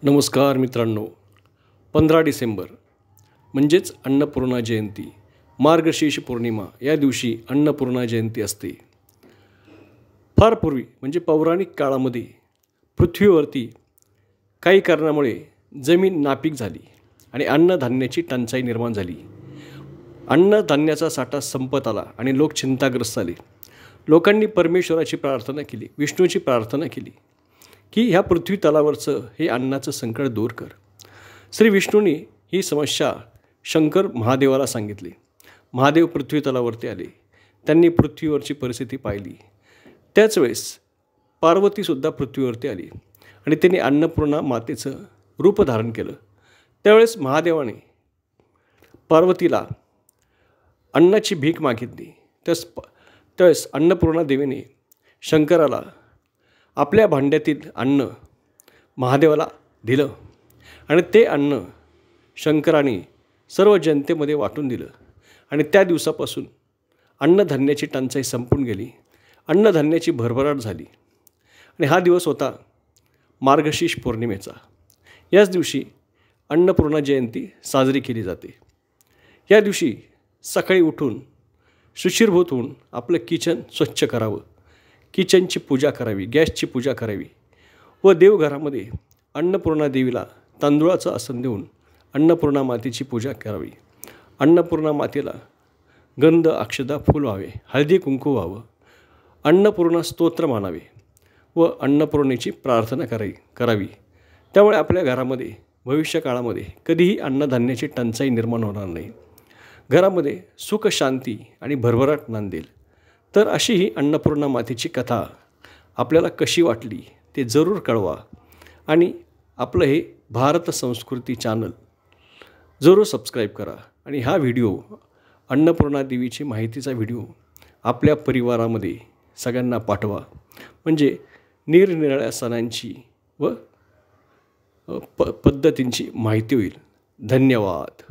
नमस्कार मित्रांनो, 15 डिसेंबर म्हणजेच अन्नपूर्णा जयंती, मार्गशीर्ष पौर्णिमा या दिवशी अन्नपूर्णा जयंती असते। फार पूर्वी म्हणजे पौराणिक काळामध्ये पृथ्वीवरती काही कारणामुळे जमीन नापीक झाली आणि अन्नधान्याची टंचाई निर्माण झाली। अन्नधान्याचा साठा संपत आला आणि लोक चिंताग्रस्त झाले। लोकांनी परमेश्वराची प्रार्थना केली, विष्णूची प्रार्थना केली की ह्या पृथ्वी तलावरचं हे अन्नाचं संकट दूर कर। श्री विष्णूंनी ही समस्या शंकर महादेवाला सांगितली। महादेव पृथ्वी तलावरती आले, त्यांनी पृथ्वीवरची परिस्थिती पाहिली। त्याच वेळेस पार्वतीसुद्धा पृथ्वीवरती आली आणि त्यांनी अन्नपूर्णा मातेचं रूप धारण केलं। त्यावेळेस महादेवाने पार्वतीला अन्नाची भीक मागितली। त्यावेळेस अन्नपूर्णा देवीने शंकराला आपल्या भांड्यातील अन्न महादेवाला दिलं आणि ते अन्न शंकराने सर्व जनतेमध्ये वाटून दिलं आणि त्या दिवसापासून अन्नधान्याची टंचाई संपून गेली, अन्नधान्याची भरभराट झाली। आणि हा दिवस होता मार्गशीर्ष पौर्णिमेचा। याच दिवशी अन्नपूर्णा जयंती साजरी केली जाते। या दिवशी सकाळी उठून शुचिर्भूत होऊन आपलं किचन स्वच्छ करावं, किचनची पूजा करावी, गॅसची पूजा करावी व देवघरामध्ये अन्नपूर्णा देवीला तांदूळाचं आसन देऊन अन्नपूर्णा मातेची पूजा करावी। अन्नपूर्णा मातेला गंध, अक्षता, फूल व्हावे, हळदी कुंकू व्हावं, अन्नपूर्णा स्तोत्र मानावे व अन्नपूर्णेची प्रार्थना करावी। त्यामुळे आपल्या घरामध्ये भविष्यकाळामध्ये कधीही अन्नधान्याची टंचाई निर्माण होणार नाही, घरामध्ये सुख, शांती आणि भरभराट नांदेल। तर अशी ही अन्नपूर्णा मातेची कथा आपल्याला कशी वाटली ते जरूर कळवा आणि आपलं हे भारत संस्कृती चॅनल जरूर सबस्क्राईब करा आणि हा व्हिडिओ अन्नपूर्णा देवीची माहितीचा व्हिडिओ आपल्या परिवारामध्ये सगळ्यांना पाठवा, म्हणजे निरनिराळ्या सणांची व पद्धतींची माहिती होईल। धन्यवाद।